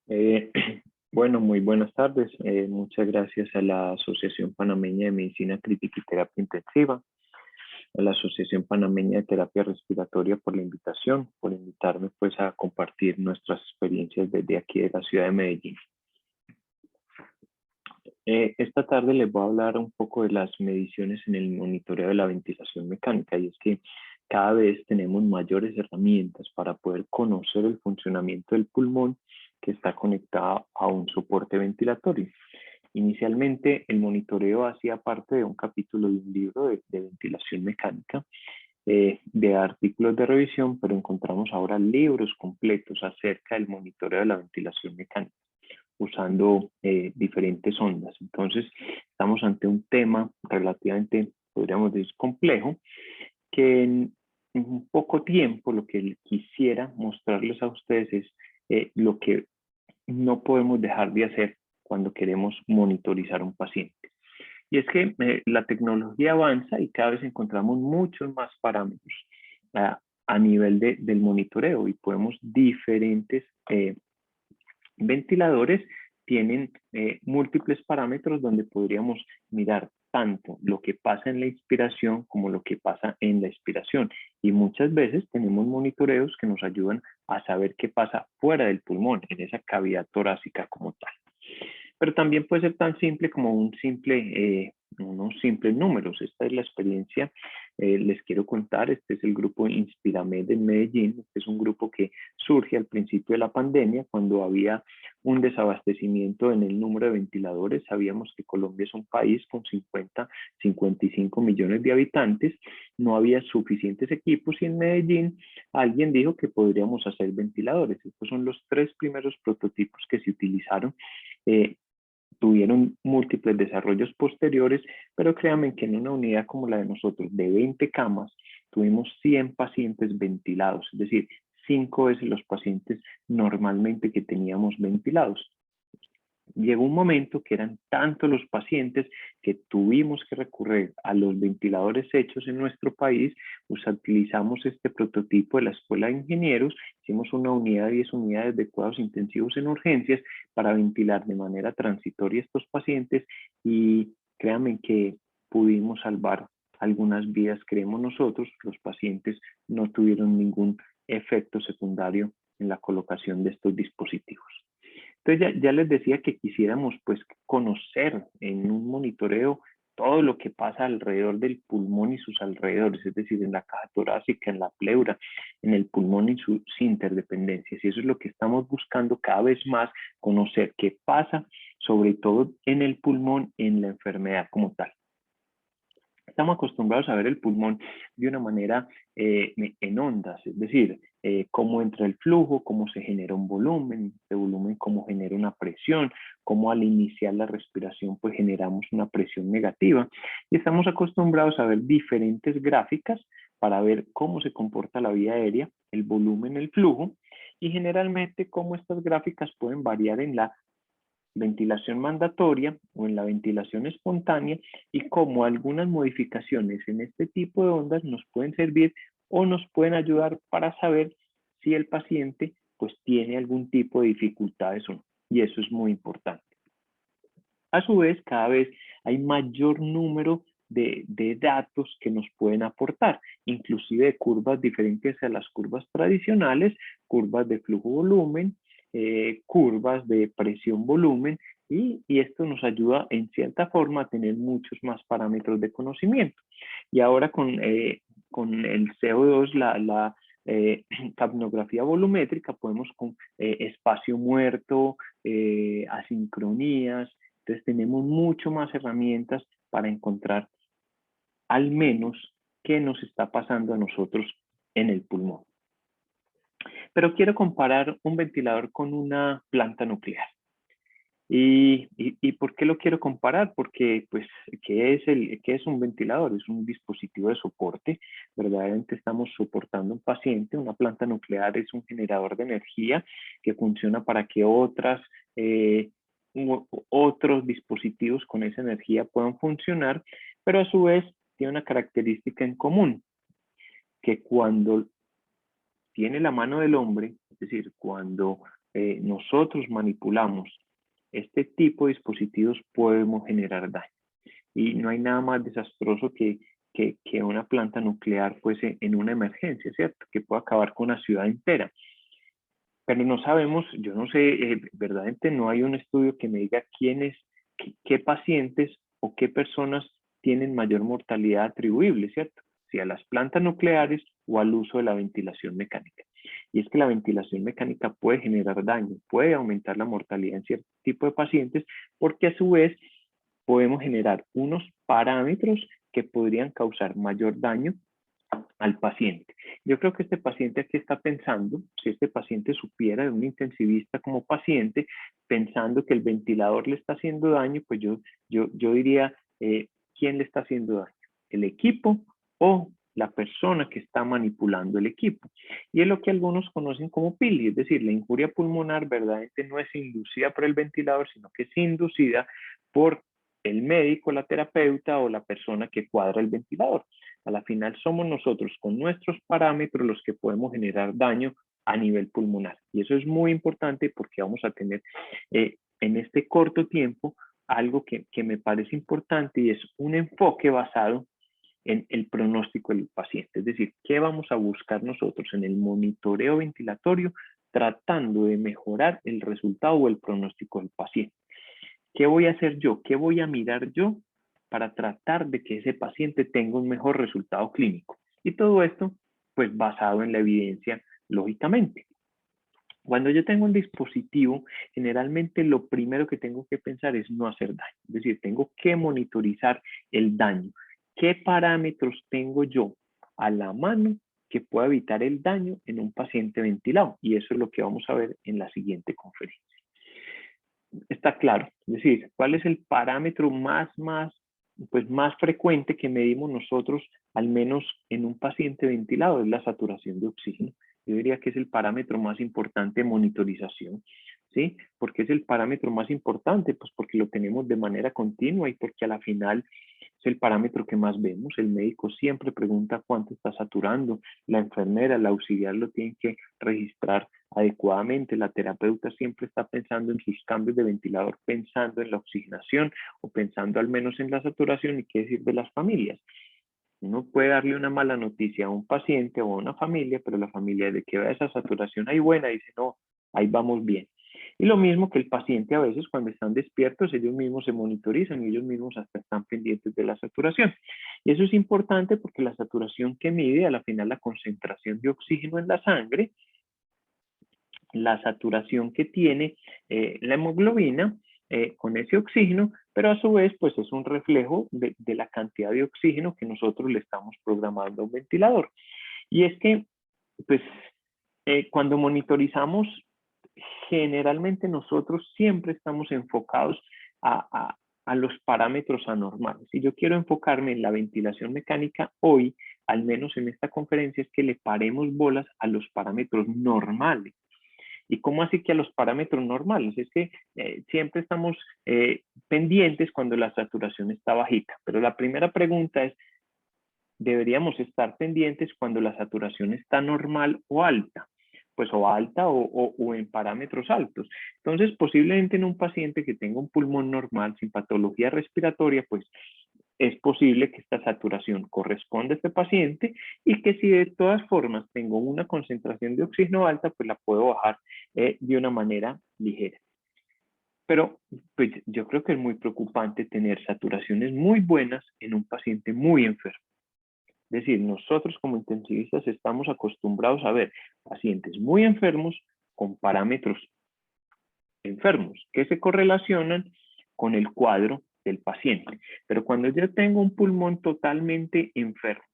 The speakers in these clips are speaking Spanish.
Eh, bueno, muy buenas tardes. Muchas gracias a la Asociación Panameña de Medicina Crítica y Terapia Intensiva, a la Asociación Panameña de Terapia Respiratoria por la invitación, por invitarme pues a compartir nuestras experiencias desde aquí de la ciudad de Medellín. Esta tarde les voy a hablar un poco de las mediciones en el monitoreo de la ventilación mecánica, y es que cada vez tenemos mayores herramientas para poder conocer el funcionamiento del pulmón que está conectado a un soporte ventilatorio. Inicialmente, el monitoreo hacía parte de un capítulo de un libro de ventilación mecánica, de artículos de revisión, pero encontramos ahora libros completos acerca del monitoreo de la ventilación mecánica, usando diferentes ondas. Entonces, estamos ante un tema relativamente, podríamos decir, complejo, que en un poco tiempo lo que quisiera mostrarles a ustedes es lo que no podemos dejar de hacer cuando queremos monitorizar a un paciente. Y es que la tecnología avanza y cada vez encontramos muchos más parámetros a nivel del monitoreo, y podemos diferentes ventiladores tienen múltiples parámetros donde podríamos mirar tanto lo que pasa en la inspiración como lo que pasa en la expiración. Y muchas veces tenemos monitoreos que nos ayudan a saber qué pasa fuera del pulmón, en esa cavidad torácica como tal. Pero también puede ser tan simple como unos simples números. Esta es la experiencia, les quiero contar. Este es el grupo Inspiramed en Medellín. Este es un grupo que surge al principio de la pandemia, cuando había un desabastecimiento en el número de ventiladores. Sabíamos que Colombia es un país con 55 millones de habitantes, no había suficientes equipos, y en Medellín alguien dijo que podríamos hacer ventiladores. Estos son los tres primeros prototipos que se utilizaron. Tuvieron múltiples desarrollos posteriores, pero créanme que en una unidad como la de nosotros, de 20 camas, tuvimos 100 pacientes ventilados, es decir, 5 veces los pacientes normalmente que teníamos ventilados. Llegó un momento que eran tantos los pacientes que tuvimos que recurrir a los ventiladores hechos en nuestro país. Utilizamos este prototipo de la Escuela de Ingenieros, hicimos una unidad de 10 unidades de cuidados intensivos en urgencias para ventilar de manera transitoria a estos pacientes, y créanme que pudimos salvar algunas vidas. Creemos nosotros, los pacientes no tuvieron ningún efecto secundario en la colocación de estos dispositivos. Entonces ya les decía que quisiéramos pues conocer en un monitoreo todo lo que pasa alrededor del pulmón y sus alrededores, es decir, en la caja torácica, en la pleura, en el pulmón y sus interdependencias. Y eso es lo que estamos buscando cada vez más, conocer qué pasa, sobre todo en el pulmón, en la enfermedad como tal. Estamos acostumbrados a ver el pulmón de una manera en ondas, es decir, cómo entra el flujo, cómo se genera un volumen, este volumen cómo genera una presión, cómo al iniciar la respiración pues generamos una presión negativa. Y estamos acostumbrados a ver diferentes gráficas para ver cómo se comporta la vía aérea, el volumen, el flujo, y generalmente cómo estas gráficas pueden variar en la ventilación mandatoria o en la ventilación espontánea, y cómo algunas modificaciones en este tipo de ondas nos pueden servir o nos pueden ayudar para saber si el paciente pues tiene algún tipo de dificultades o no. Y eso es muy importante. A su vez, cada vez hay mayor número de datos que nos pueden aportar, inclusive de curvas diferentes a las curvas tradicionales, curvas de flujo-volumen, curvas de presión-volumen, y esto nos ayuda en cierta forma a tener muchos más parámetros de conocimiento. Y ahora con el CO2, capnografía volumétrica, podemos con espacio muerto, asincronías. Entonces tenemos mucho más herramientas para encontrar al menos qué nos está pasando a nosotros en el pulmón. Pero quiero comparar un ventilador con una planta nuclear. ¿Y por qué lo quiero comparar? Porque, pues, ¿qué es un ventilador? Es un dispositivo de soporte. Verdaderamente estamos soportando a un paciente. Una planta nuclear es un generador de energía que funciona para que otros dispositivos con esa energía puedan funcionar, pero a su vez tiene una característica en común, que cuando tiene la mano del hombre, es decir, cuando nosotros manipulamos este tipo de dispositivos, podemos generar daño. Y no hay nada más desastroso que una planta nuclear fuese en una emergencia, ¿cierto? Que pueda acabar con una ciudad entera. Pero no sabemos, yo no sé, verdaderamente no hay un estudio que me diga qué pacientes o qué personas tienen mayor mortalidad atribuible, ¿cierto? Si a las plantas nucleares o al uso de la ventilación mecánica. Y es que la ventilación mecánica puede generar daño, puede aumentar la mortalidad en cierto tipo de pacientes, porque a su vez podemos generar unos parámetros que podrían causar mayor daño al paciente. Yo creo que este paciente aquí está pensando, si este paciente supiera de un intensivista como paciente, pensando que el ventilador le está haciendo daño, pues yo diría, ¿quién le está haciendo daño? ¿El equipo o la persona que está manipulando el equipo? Y es lo que algunos conocen como PILI, es decir, la injuria pulmonar verdaderamente no es inducida por el ventilador, sino que es inducida por el médico, la terapeuta o la persona que cuadra el ventilador. A la final somos nosotros con nuestros parámetros los que podemos generar daño a nivel pulmonar. Y eso es muy importante porque vamos a tener en este corto tiempo algo que me parece importante y es un enfoque basado en el pronóstico del paciente. Es decir, ¿qué vamos a buscar nosotros en el monitoreo ventilatorio tratando de mejorar el resultado o el pronóstico del paciente? ¿Qué voy a hacer yo? ¿Qué voy a mirar yo para tratar de que ese paciente tenga un mejor resultado clínico? Y todo esto, pues basado en la evidencia, lógicamente. Cuando yo tengo un dispositivo, generalmente lo primero que tengo que pensar es no hacer daño. Es decir, tengo que monitorizar el daño. ¿Qué parámetros tengo yo a la mano que pueda evitar el daño en un paciente ventilado? Y eso es lo que vamos a ver en la siguiente conferencia. Está claro, es decir, ¿cuál es el parámetro más frecuente que medimos nosotros, al menos en un paciente ventilado? Es la saturación de oxígeno. Yo diría que es el parámetro más importante de monitorización, ¿sí? ¿Por qué es el parámetro más importante? Pues porque lo tenemos de manera continua y porque a la final es el parámetro que más vemos. El médico siempre pregunta cuánto está saturando, la enfermera, la auxiliar lo tiene que registrar adecuadamente, la terapeuta siempre está pensando en sus cambios de ventilador, pensando en la oxigenación o pensando al menos en la saturación. Y qué decir de las familias. Uno puede darle una mala noticia a un paciente o a una familia, pero la familia de que vea esa saturación ahí buena dice, no, ahí vamos bien. Y lo mismo que el paciente a veces cuando están despiertos, ellos mismos se monitorizan y ellos mismos hasta están pendientes de la saturación. Y eso es importante porque la saturación que mide a la final la concentración de oxígeno en la sangre, la saturación que tiene la hemoglobina con ese oxígeno, pero a su vez pues es un reflejo de la cantidad de oxígeno que nosotros le estamos programando a un ventilador. Y es que pues cuando monitorizamos, generalmente nosotros siempre estamos enfocados a los parámetros anormales. Si yo quiero enfocarme en la ventilación mecánica hoy, al menos en esta conferencia, es que le paremos bolas a los parámetros normales. ¿Y cómo así que a los parámetros normales? Es que siempre estamos pendientes cuando la saturación está bajita. Pero la primera pregunta es, ¿deberíamos estar pendientes cuando la saturación está normal o alta? Pues o alta o en parámetros altos. Entonces, posiblemente en un paciente que tenga un pulmón normal sin patología respiratoria, pues es posible que esta saturación corresponda a este paciente y que si de todas formas tengo una concentración de oxígeno alta, pues la puedo bajar de una manera ligera. Pero pues, yo creo que es muy preocupante tener saturaciones muy buenas en un paciente muy enfermo. Es decir, nosotros como intensivistas estamos acostumbrados a ver pacientes muy enfermos con parámetros enfermos que se correlacionan con el cuadro del paciente. Pero cuando yo tengo un pulmón totalmente enfermo,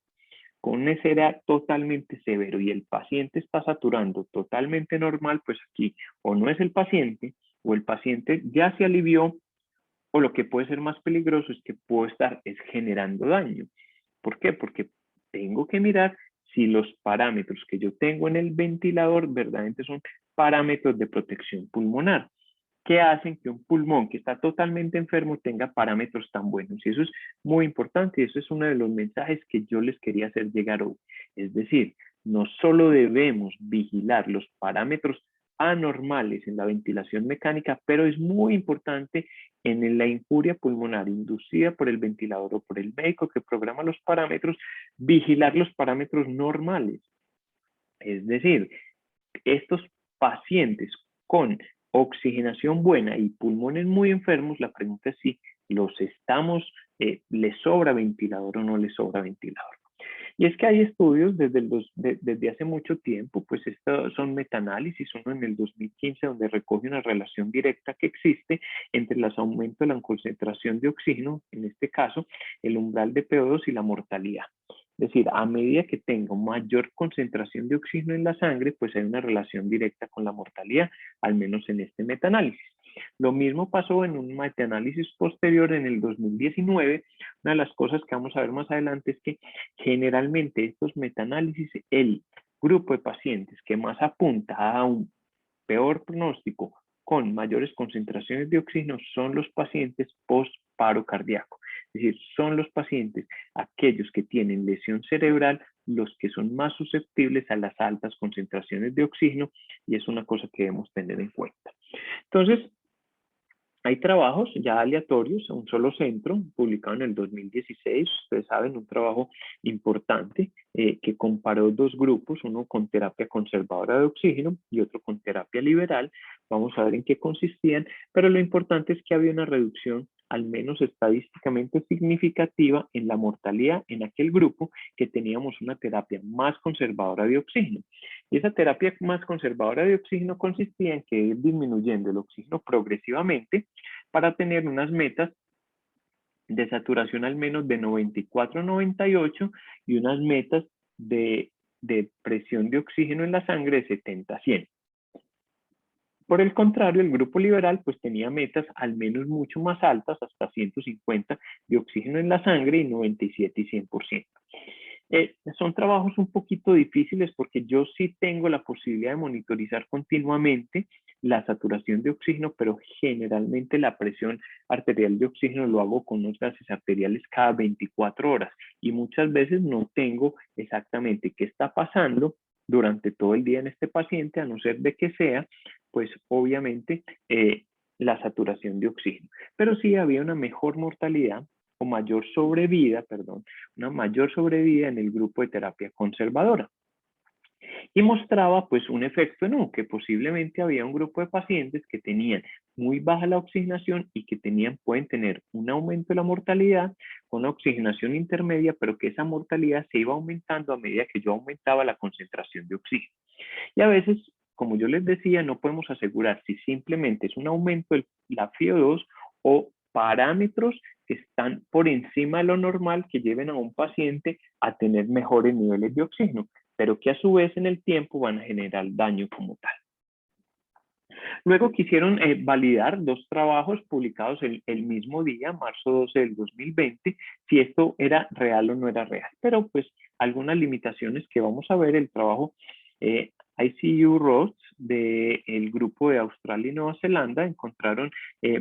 con un SRA totalmente severo y el paciente está saturando totalmente normal, pues aquí o no es el paciente o el paciente ya se alivió o lo que puede ser más peligroso es que puedo estar generando daño. ¿Por qué? Porque tengo que mirar si los parámetros que yo tengo en el ventilador verdaderamente son parámetros de protección pulmonar que hacen que un pulmón que está totalmente enfermo tenga parámetros tan buenos. Y eso es muy importante y eso es uno de los mensajes que yo les quería hacer llegar hoy. Es decir, no solo debemos vigilar los parámetros anormales en la ventilación mecánica, pero es muy importante en la injuria pulmonar inducida por el ventilador o por el médico que programa los parámetros, vigilar los parámetros normales. Es decir, estos pacientes con oxigenación buena y pulmones muy enfermos, la pregunta es si les sobra ventilador o no les sobra ventilador. Y es que hay estudios desde hace mucho tiempo, pues estos son metaanálisis, uno en el 2015 donde recoge una relación directa que existe entre el aumento de la concentración de oxígeno, en este caso el umbral de PO2 y la mortalidad. Es decir, a medida que tengo mayor concentración de oxígeno en la sangre, pues hay una relación directa con la mortalidad, al menos en este metaanálisis. Lo mismo pasó en un metaanálisis posterior en el 2019. Una de las cosas que vamos a ver más adelante es que generalmente estos metaanálisis, el grupo de pacientes que más apunta a un peor pronóstico con mayores concentraciones de oxígeno son los pacientes post-paro cardíaco. Es decir, son los pacientes, aquellos que tienen lesión cerebral, los que son más susceptibles a las altas concentraciones de oxígeno, y es una cosa que debemos tener en cuenta. Entonces, hay trabajos ya aleatorios a un solo centro, publicado en el 2016, ustedes saben, un trabajo importante que comparó dos grupos, uno con terapia conservadora de oxígeno y otro con terapia liberal. Vamos a ver en qué consistían, pero lo importante es que había una reducción al menos estadísticamente significativa en la mortalidad en aquel grupo que teníamos una terapia más conservadora de oxígeno. Y esa terapia más conservadora de oxígeno consistía en que ir disminuyendo el oxígeno progresivamente para tener unas metas de saturación al menos de 94-98 y unas metas de presión de oxígeno en la sangre de 70-100. Por el contrario, el grupo liberal pues tenía metas al menos mucho más altas, hasta 150 de oxígeno en la sangre y 97 y 100%. Son trabajos un poquito difíciles porque yo sí tengo la posibilidad de monitorizar continuamente la saturación de oxígeno, pero generalmente la presión arterial de oxígeno lo hago con unos gases arteriales cada 24 horas y muchas veces no tengo exactamente qué está pasando durante todo el día en este paciente, a no ser de que sea, pues obviamente la saturación de oxígeno. Pero sí había una mejor mortalidad o mayor sobrevida, perdón, una mayor sobrevida en el grupo de terapia conservadora. Y mostraba pues un efecto en U, que posiblemente había un grupo de pacientes que tenían muy baja la oxigenación y que pueden tener un aumento de la mortalidad con una oxigenación intermedia, pero que esa mortalidad se iba aumentando a medida que yo aumentaba la concentración de oxígeno. Y a veces, como yo les decía, no podemos asegurar si simplemente es un aumento de la FiO2 o parámetros que están por encima de lo normal que lleven a un paciente a tener mejores niveles de oxígeno, pero que a su vez en el tiempo van a generar daño como tal. Luego quisieron validar dos trabajos publicados el mismo día, marzo 12 del 2020, si esto era real o no era real. Pero pues algunas limitaciones que vamos a ver, el trabajo ICU ROS del grupo de Australia y Nueva Zelanda encontraron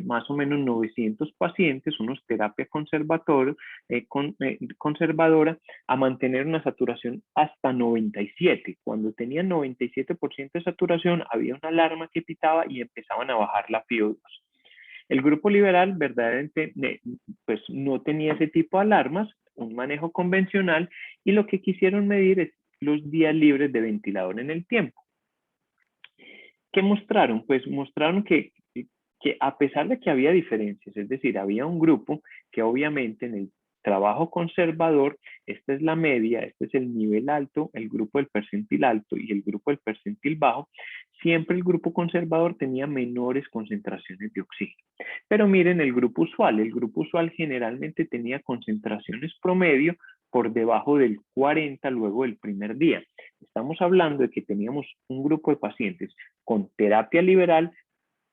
más o menos 900 pacientes, unos terapia conservadora, a mantener una saturación hasta 97. Cuando tenían 97% de saturación, había una alarma que pitaba y empezaban a bajar la FiO2. El grupo liberal verdaderamente pues no tenía ese tipo de alarmas, un manejo convencional, y lo que quisieron medir es los días libres de ventilador en el tiempo. ¿Qué mostraron? Pues mostraron que a pesar de que había diferencias, es decir, había un grupo que obviamente en el trabajo conservador, esta es la media, este es el nivel alto, el grupo del percentil alto y el grupo del percentil bajo, siempre el grupo conservador tenía menores concentraciones de oxígeno. Pero miren el grupo usual generalmente tenía concentraciones promedio por debajo del 40 luego del primer día. Estamos hablando de que teníamos un grupo de pacientes con terapia liberal,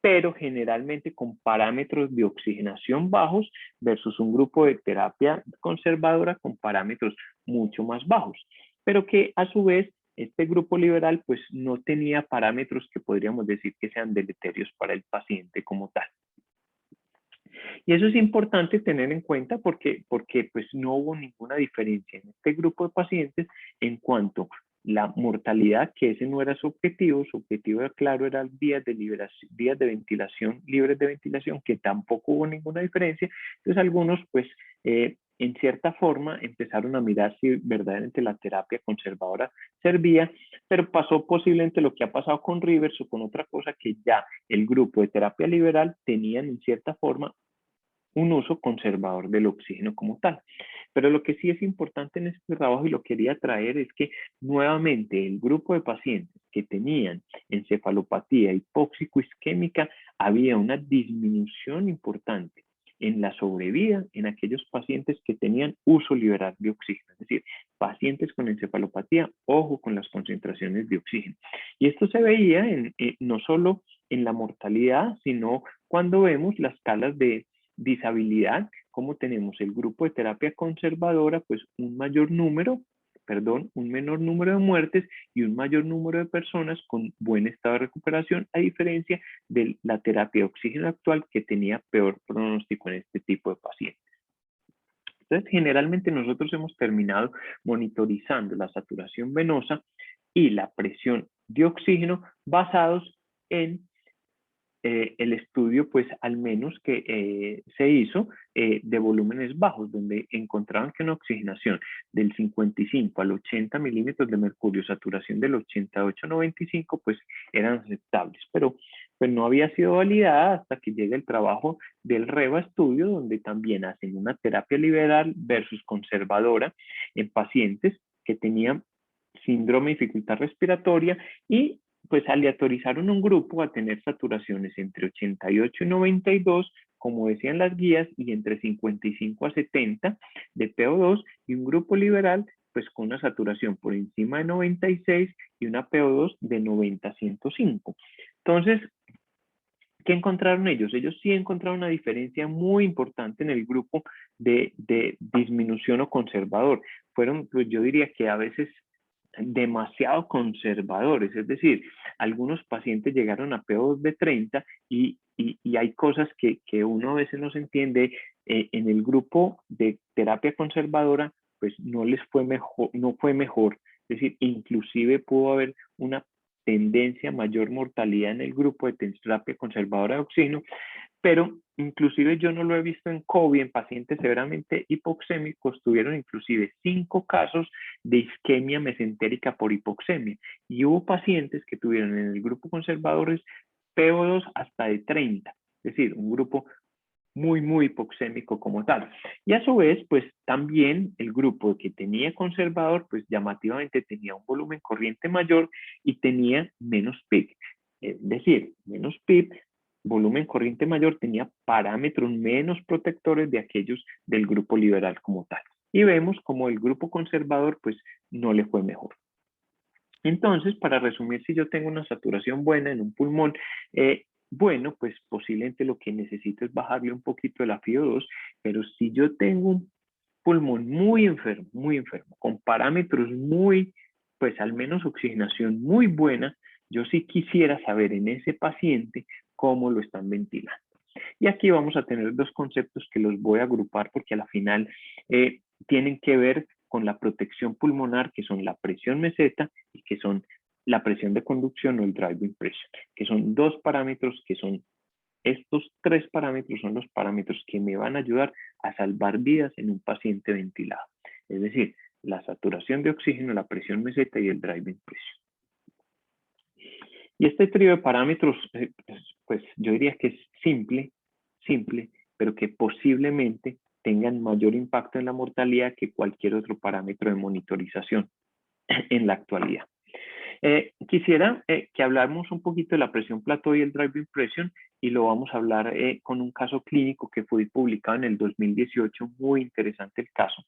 pero generalmente con parámetros de oxigenación bajos versus un grupo de terapia conservadora con parámetros mucho más bajos, pero que a su vez este grupo liberal pues no tenía parámetros que podríamos decir que sean deleterios para el paciente como tal. Y eso es importante tener en cuenta porque pues no hubo ninguna diferencia en este grupo de pacientes en cuanto la mortalidad, que ese no era su objetivo era claro, eran vías de liberación, vías de ventilación, libres de ventilación, que tampoco hubo ninguna diferencia. Entonces algunos pues en cierta forma empezaron a mirar si verdaderamente la terapia conservadora servía, pero pasó posiblemente lo que ha pasado con Rivers o con otra cosa, que ya el grupo de terapia liberal tenían en cierta forma un uso conservador del oxígeno como tal. Pero lo que sí es importante en este trabajo y lo quería traer es que nuevamente el grupo de pacientes que tenían encefalopatía hipóxico-isquémica había una disminución importante en la sobrevida en aquellos pacientes que tenían uso liberal de oxígeno, es decir, pacientes con encefalopatía, ojo con las concentraciones de oxígeno. Y esto se veía no solo en la mortalidad, sino cuando vemos las escalas de disabilidad, como tenemos el grupo de terapia conservadora, pues un menor número de muertes y un mayor número de personas con buen estado de recuperación, a diferencia de la terapia de oxígeno actual, que tenía peor pronóstico en este tipo de pacientes. Entonces, generalmente nosotros hemos terminado monitorizando la saturación venosa y la presión de oxígeno basados en el estudio, pues al menos que se hizo de volúmenes bajos, donde encontraban que una oxigenación del 55 al 80 milímetros de mercurio, saturación del 88-95, pues eran aceptables, pero pues no había sido validada hasta que llega el trabajo del REVA estudio, donde también hacen una terapia liberal versus conservadora en pacientes que tenían síndrome de dificultad respiratoria y pues aleatorizaron un grupo a tener saturaciones entre 88 y 92, como decían las guías, y entre 55 a 70 de PO2, y un grupo liberal pues con una saturación por encima de 96 y una PO2 de 90 a 105. Entonces, ¿qué encontraron ellos? Ellos sí encontraron una diferencia muy importante en el grupo de disminución o conservador. Fueron, pues yo diría que a veces demasiado conservadores, es decir, algunos pacientes llegaron a PO2 de 30 y hay cosas que uno a veces no se entiende. En el grupo de terapia conservadora, pues no les fue mejor, no fue mejor, es decir, inclusive pudo haber una tendencia a mayor mortalidad en el grupo de terapia conservadora de oxígeno, pero inclusive yo no lo he visto en COVID, en pacientes severamente hipoxémicos, tuvieron inclusive 5 casos de isquemia mesentérica por hipoxemia, y hubo pacientes que tuvieron en el grupo conservadores PO2 hasta de 30, es decir, un grupo muy hipoxémico como tal. Y a su vez, pues también el grupo que tenía conservador, pues llamativamente tenía un volumen corriente mayor y tenía menos PIC. Es decir, menos PIC, volumen corriente mayor, tenía parámetros menos protectores de aquellos del grupo liberal como tal. Y vemos como el grupo conservador, pues no le fue mejor. Entonces, para resumir, si yo tengo una saturación buena en un pulmón, bueno, pues posiblemente lo que necesito es bajarle un poquito el FiO2, pero si yo tengo un pulmón muy enfermo, con parámetros muy, pues al menos oxigenación muy buena, yo sí quisiera saber en ese paciente cómo lo están ventilando. Y aquí vamos a tener dos conceptos que los voy a agrupar porque a la final tienen que ver con la protección pulmonar, que son la presión meseta y que son la presión de conducción o el driving pressure, que son dos parámetros que son, estos tres parámetros son los parámetros que me van a ayudar a salvar vidas en un paciente ventilado. Es decir, la saturación de oxígeno, la presión meseta y el driving pressure. Y este trío de parámetros, pues yo diría que es simple, pero que posiblemente tengan mayor impacto en la mortalidad que cualquier otro parámetro de monitorización en la actualidad. Quisiera que habláramos un poquito de la presión plató y el driving pressure, y lo vamos a hablar con un caso clínico que fue publicado en el 2018, muy interesante el caso.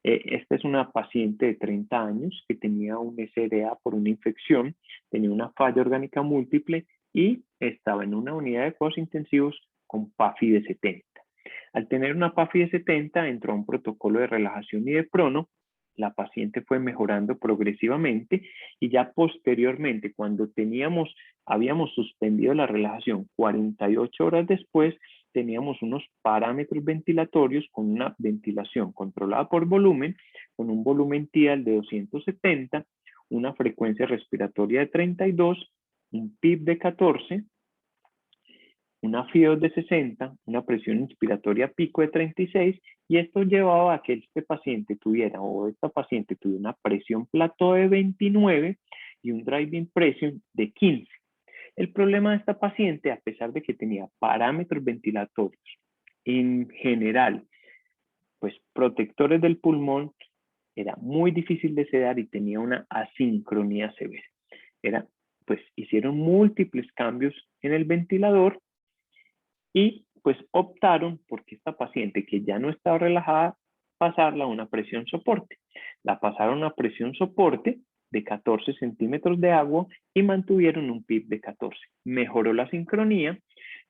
Esta es una paciente de 30 años que tenía un SRA por una infección, tenía una falla orgánica múltiple y estaba en una unidad de cuidados intensivos con PAFI de 70. Al tener una PAFI de 70, entró a un protocolo de relajación y de prono. La paciente fue mejorando progresivamente y ya posteriormente, cuando habíamos suspendido la relajación 48 horas después, teníamos unos parámetros ventilatorios con una ventilación controlada por volumen, con un volumen TIAL de 270, una frecuencia respiratoria de 32, un PIB de 14, una FIO de 60, una presión inspiratoria pico de 36, y esto llevaba a que este paciente tuviera, o esta paciente tuviera una presión plató de 29 y un driving pressure de 15. El problema de esta paciente, a pesar de que tenía parámetros ventilatorios en general, pues protectores del pulmón, era muy difícil de sedar y tenía una asincronía severa. Pues hicieron múltiples cambios en el ventilador y pues optaron porque esta paciente que ya no estaba relajada, pasarla a una presión soporte. La pasaron a presión soporte de 14 centímetros de agua y mantuvieron un PIB de 14. Mejoró la sincronía.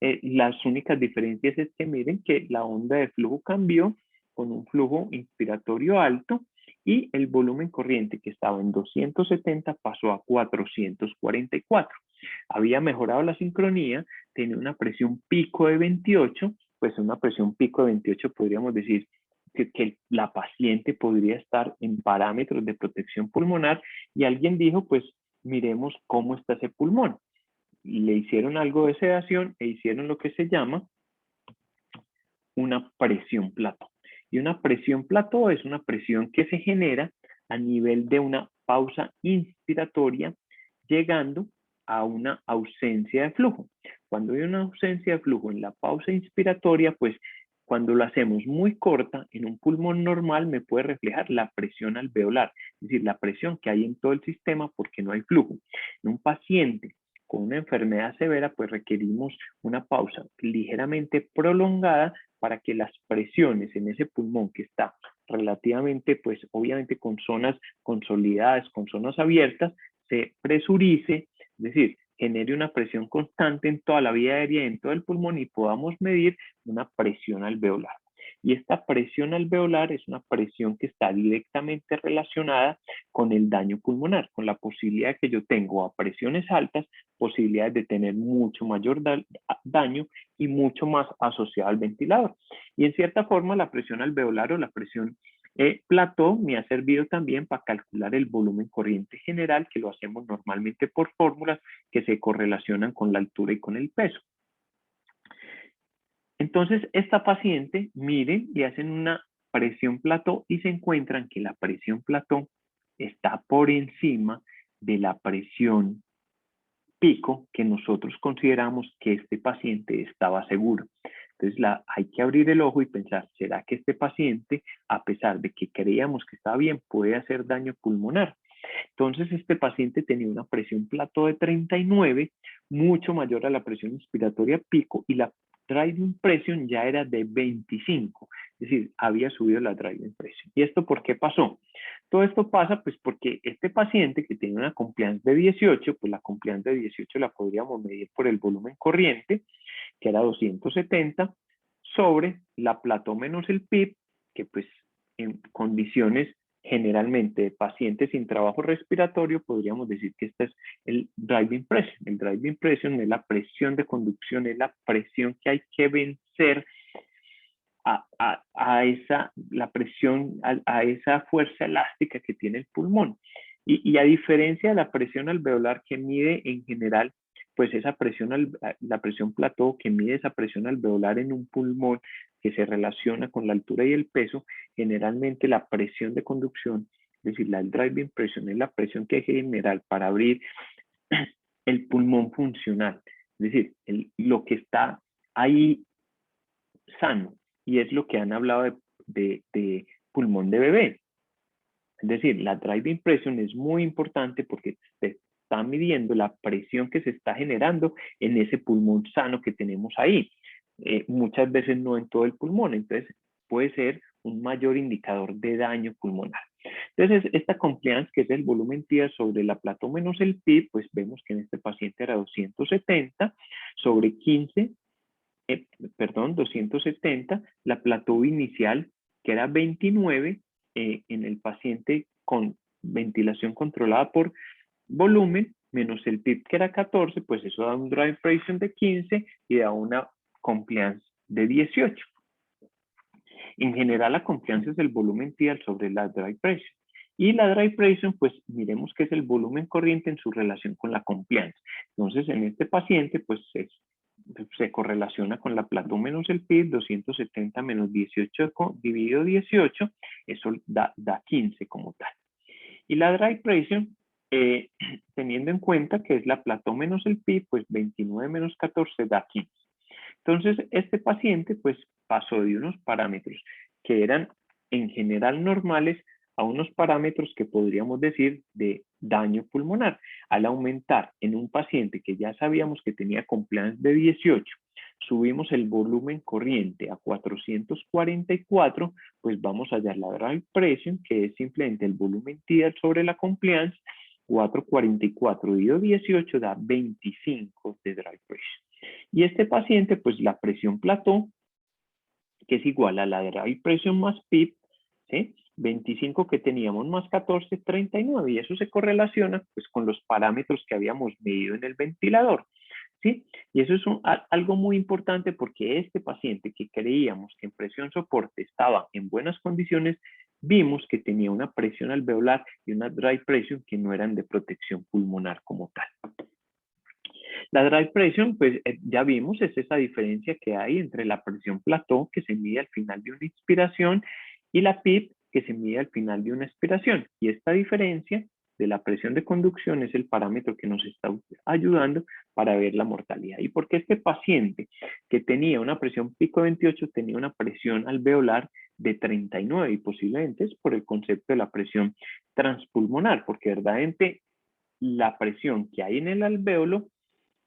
Las únicas diferencias es que miren que la onda de flujo cambió con un flujo inspiratorio alto y el volumen corriente que estaba en 270 pasó a 444. Había mejorado la sincronía, tenía una presión pico de 28, pues una presión pico de 28 podríamos decir que la paciente podría estar en parámetros de protección pulmonar, y alguien dijo, pues miremos cómo está ese pulmón. Le hicieron algo de sedación e hicieron lo que se llama una presión plató. Y una presión plató es una presión que se genera a nivel de una pausa inspiratoria, llegando a una ausencia de flujo. Cuando hay una ausencia de flujo en la pausa inspiratoria, pues cuando lo hacemos muy corta, en un pulmón normal me puede reflejar la presión alveolar, es decir, la presión que hay en todo el sistema porque no hay flujo. En un paciente con una enfermedad severa, pues requerimos una pausa ligeramente prolongada para que las presiones en ese pulmón que está relativamente, pues obviamente con zonas consolidadas, con zonas abiertas, se presurice, es decir, genere una presión constante en toda la vía aérea, en todo el pulmón, y podamos medir una presión alveolar. Y esta presión alveolar es una presión que está directamente relacionada con el daño pulmonar, con la posibilidad que yo tengo a presiones altas, posibilidades de tener mucho mayor daño y mucho más asociado al ventilador. Y en cierta forma la presión alveolar o la presión plató me ha servido también para calcular el volumen corriente general, que lo hacemos normalmente por fórmulas que se correlacionan con la altura y con el peso. Entonces, esta paciente, miren, le hacen una presión plató y se encuentran que la presión plató está por encima de la presión pico que nosotros consideramos que este paciente estaba seguro. Entonces hay que abrir el ojo y pensar, ¿será que este paciente, a pesar de que creíamos que estaba bien, puede hacer daño pulmonar? Entonces este paciente tenía una presión plató de 39, mucho mayor a la presión inspiratoria pico, y la driving pressure ya era de 25, es decir, había subido la driving pressure. ¿Y esto por qué pasó? Todo esto pasa pues porque este paciente que tiene una compliance de 18, pues la compliance de 18 la podríamos medir por el volumen corriente, que era 270, sobre la plató menos el PIB, que pues en condiciones generalmente de pacientes sin trabajo respiratorio, podríamos decir que este es el driving pressure. El driving pressure es la presión de conducción, es la presión que hay que vencer la presión, a esa fuerza elástica que tiene el pulmón. Y a diferencia de la presión alveolar que mide en general, pues esa presión, la presión plató que mide esa presión alveolar en un pulmón que se relaciona con la altura y el peso, generalmente la presión de conducción, es decir, la driving pressure es la presión que hay que generar para abrir el pulmón funcional, es decir, lo que está ahí sano, y es lo que han hablado de pulmón de bebé. Es decir, la driving pressure es muy importante porque se está midiendo la presión que se está generando en ese pulmón sano que tenemos ahí. Muchas veces no en todo el pulmón, entonces puede ser un mayor indicador de daño pulmonar. Entonces, esta compliance, que es el volumen TIA sobre la plató menos el PIB, pues vemos que en este paciente era 270 sobre 15, 270, la plató inicial, que era 29, en el paciente con ventilación controlada por volumen, menos el PIB, que era 14, pues eso da un drive pressure de 15 y da una compliance de 18. En general, la compliance es el volumen TIA sobre la drive pressure. Y la dry pressure, pues miremos que es el volumen corriente en su relación con la compliance. Entonces, en este paciente, pues se correlaciona con la plató menos el PIB, 270 menos 18 dividido 18, eso da 15 como tal. Y la dry pressure, teniendo en cuenta que es la plató menos el PIB, pues 29 menos 14 da 15. Entonces, este paciente pues pasó de unos parámetros que eran en general normales a unos parámetros que podríamos decir de daño pulmonar. Al aumentar en un paciente que ya sabíamos que tenía compliance de 18, subimos el volumen corriente a 444, pues vamos a hallar la dry pressure, que es simplemente el volumen tidal sobre la compliance. 444 dividido 18 da 25 de dry pressure. Y este paciente, pues la presión plató, que es igual a la dry pressure más PIB, ¿sí? 25 que teníamos más 14, 39, y eso se correlaciona pues con los parámetros que habíamos medido en el ventilador, ¿sí? Y eso es algo muy importante porque este paciente que creíamos que en presión soporte estaba en buenas condiciones, vimos que tenía una presión alveolar y una dry pressure que no eran de protección pulmonar como tal. La dry pressure, pues ya vimos, es esa diferencia que hay entre la presión plató, que se mide al final de una inspiración, y la PIB, que se mide al final de una expiración. Y esta diferencia de la presión de conducción es el parámetro que nos está ayudando para ver la mortalidad. Y porque este paciente que tenía una presión pico 28 tenía una presión alveolar de 39, y posiblemente es por el concepto de la presión transpulmonar, porque verdaderamente la presión que hay en el alvéolo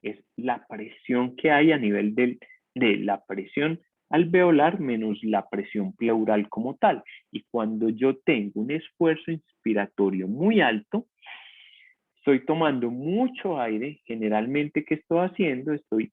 es la presión que hay a nivel de la presión alveolar menos la presión pleural como tal. Y cuando yo tengo un esfuerzo inspiratorio muy alto, estoy tomando mucho aire, generalmente, ¿qué estoy haciendo? Estoy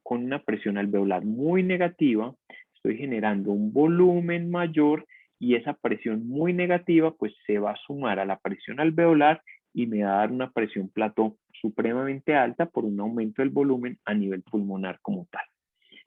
con una presión alveolar muy negativa, estoy generando un volumen mayor, y esa presión muy negativa pues se va a sumar a la presión alveolar y me va a dar una presión plató supremamente alta por un aumento del volumen a nivel pulmonar como tal.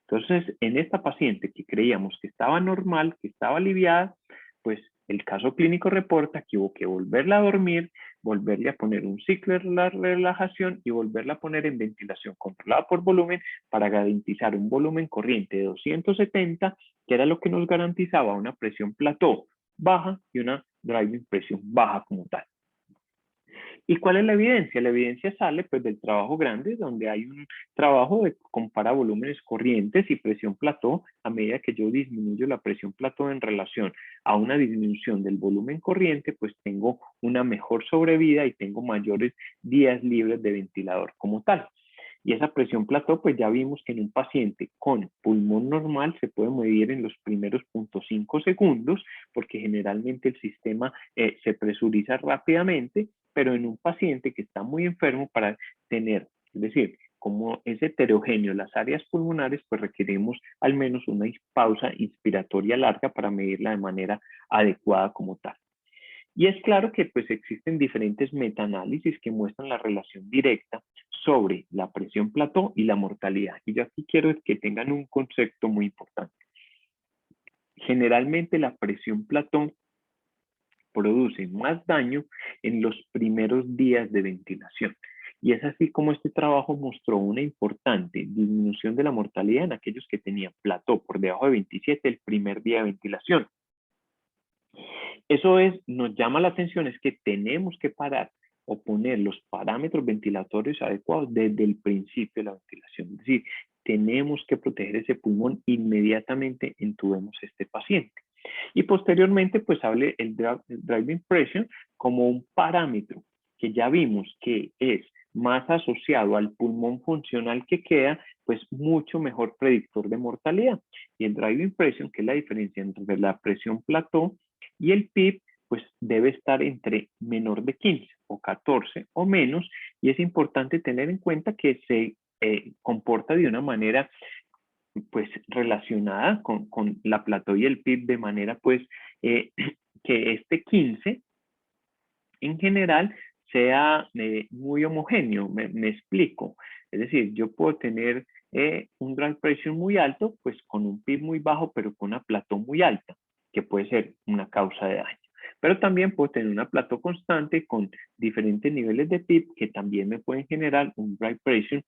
Entonces, en esta paciente que creíamos que estaba normal, que estaba aliviada, pues el caso clínico reporta que hubo que volverla a dormir, volverle a poner un ciclo de relajación y volverla a poner en ventilación controlada por volumen para garantizar un volumen corriente de 270, que era lo que nos garantizaba una presión plató baja y una driving presión baja como tal. ¿Y cuál es la evidencia? La evidencia sale pues del trabajo grande, donde hay un trabajo de comparar volúmenes corrientes y presión plató. A medida que yo disminuyo la presión plató en relación a una disminución del volumen corriente, pues tengo una mejor sobrevida y tengo mayores días libres de ventilador como tal. Y esa presión plató, pues ya vimos que en un paciente con pulmón normal se puede medir en los primeros 0.5 segundos, porque generalmente el sistema se presuriza rápidamente, pero en un paciente que está muy enfermo, para tener, es decir, como es heterogéneo las áreas pulmonares, pues requerimos al menos una pausa inspiratoria larga para medirla de manera adecuada como tal. Y es claro que pues existen diferentes metaanálisis que muestran la relación directa sobre la presión plató y la mortalidad. Y yo aquí quiero que tengan un concepto muy importante. Generalmente la presión plató produce más daño en los primeros días de ventilación. Y es así como este trabajo mostró una importante disminución de la mortalidad en aquellos que tenían plató por debajo de 27 el primer día de ventilación. Eso nos llama la atención, es que tenemos que parar o poner los parámetros ventilatorios adecuados desde el principio de la ventilación. Es decir, tenemos que proteger ese pulmón, inmediatamente intubemos a este paciente. Y posteriormente, pues hable el driving pressure como un parámetro que ya vimos que es más asociado al pulmón funcional que queda, pues mucho mejor predictor de mortalidad. Y el driving pressure, que es la diferencia entre la presión plató y el PIB, pues debe estar entre menor de 15 o 14 o menos, y es importante tener en cuenta que se comporta de una manera pues relacionada con la plató y el PIB, de manera pues que este 15 en general sea muy homogéneo. Me explico. Es decir, yo puedo tener un drive pressure muy alto, pues con un PIB muy bajo, pero con una plató muy alta, que puede ser una causa de daño. Pero también puedo tener una plató constante con diferentes niveles de PIB que también me pueden generar un drive pressure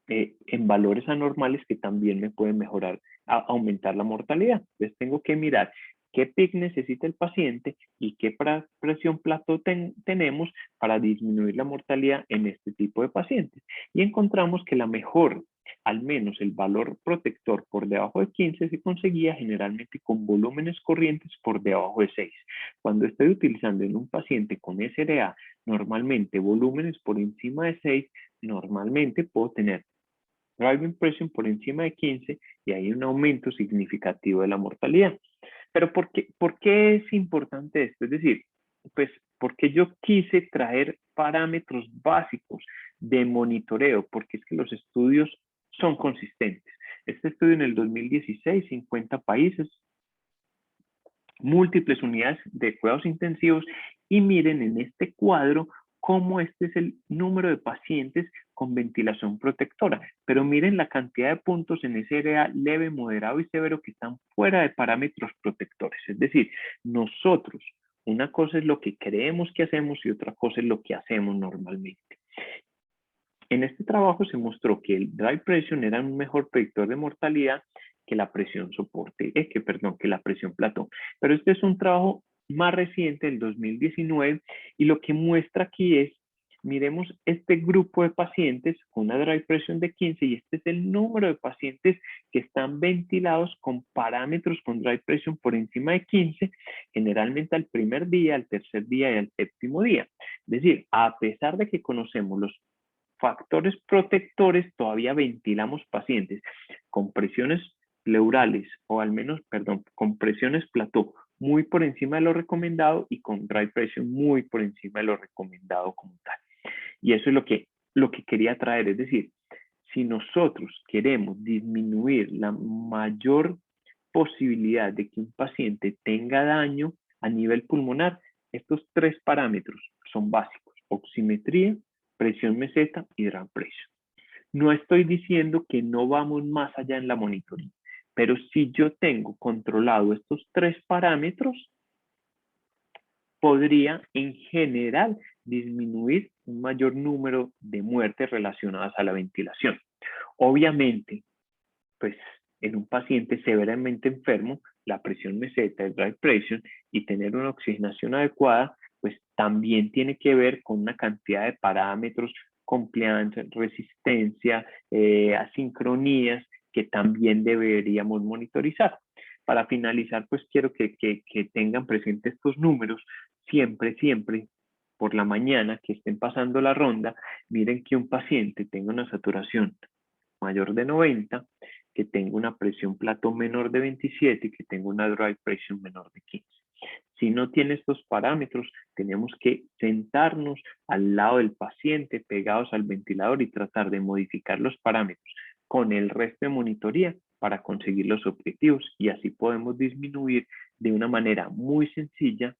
en valores anormales que también me pueden mejorar, aumentar la mortalidad. Entonces tengo que mirar qué PIC necesita el paciente y qué presión plató tenemos para disminuir la mortalidad en este tipo de pacientes. Y encontramos que la mejor, al menos el valor protector por debajo de 15 se conseguía generalmente con volúmenes corrientes por debajo de 6. Cuando estoy utilizando en un paciente con SRA, normalmente volúmenes por encima de 6, normalmente puedo tener driving pressure por encima de 15 y hay un aumento significativo de la mortalidad. Pero ¿por qué es importante esto? Es decir, pues porque yo quise traer parámetros básicos de monitoreo, porque es que los estudios son consistentes. Este estudio en el 2016, 50 países, múltiples unidades de cuidados intensivos y miren en este cuadro cómo este es el número de pacientes con ventilación protectora. Pero miren la cantidad de puntos en SRA leve, moderado y severo que están fuera de parámetros protectores. Es decir, nosotros, una cosa es lo que creemos que hacemos y otra cosa es lo que hacemos normalmente. En este trabajo se mostró que el drive pressure era un mejor predictor de mortalidad que la presión soporte, que la presión plató. Pero este es un trabajo más reciente, del 2019, y lo que muestra aquí es, miremos este grupo de pacientes con una drive pressure de 15 y este es el número de pacientes que están ventilados con parámetros con drive pressure por encima de 15, generalmente al primer día, al tercer día y al séptimo día. Es decir, a pesar de que conocemos los factores protectores, todavía ventilamos pacientes con presiones pleurales o al menos, perdón, con presiones plató muy por encima de lo recomendado y con drive pressure muy por encima de lo recomendado como tal. Y eso es lo que quería traer, es decir, si nosotros queremos disminuir la mayor posibilidad de que un paciente tenga daño a nivel pulmonar, estos tres parámetros son básicos: oximetría, presión meseta y drive pressure. No estoy diciendo que no vamos más allá en la monitoría, pero si yo tengo controlado estos tres parámetros, podría en general disminuir un mayor número de muertes relacionadas a la ventilación. Obviamente, pues en un paciente severamente enfermo, la presión meseta, el drive pressure y tener una oxigenación adecuada, pues también tiene que ver con una cantidad de parámetros, compliance, resistencia, asincronías, que también deberíamos monitorizar. Para finalizar, pues quiero que tengan presentes estos números siempre, siempre por la mañana que estén pasando la ronda. Miren que un paciente tenga una saturación mayor de 90, que tenga una presión plató menor de 27 y que tenga una drive pressure menor de 15. Si no tiene estos parámetros, tenemos que sentarnos al lado del paciente, pegados al ventilador y tratar de modificar los parámetros con el resto de monitoría para conseguir los objetivos y así podemos disminuir de una manera muy sencilla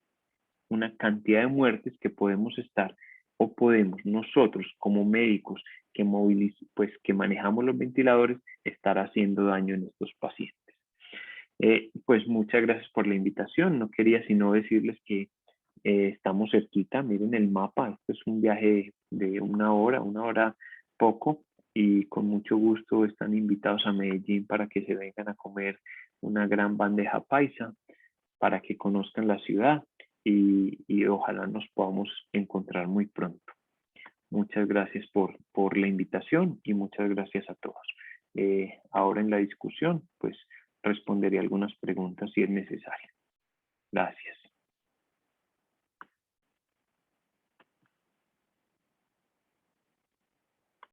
una cantidad de muertes que podemos estar o podemos nosotros como médicos que que manejamos los ventiladores estar haciendo daño en estos pacientes. Pues muchas gracias por la invitación. No quería sino decirles que estamos cerquita. Miren el mapa. Este es un viaje de una hora poco, y con mucho gusto están invitados a Medellín para que se vengan a comer una gran bandeja paisa, para que conozcan la ciudad y ojalá nos podamos encontrar muy pronto. Muchas gracias por la invitación y muchas gracias a todos. Ahora en la discusión, pues responderé algunas preguntas si es necesario. Gracias.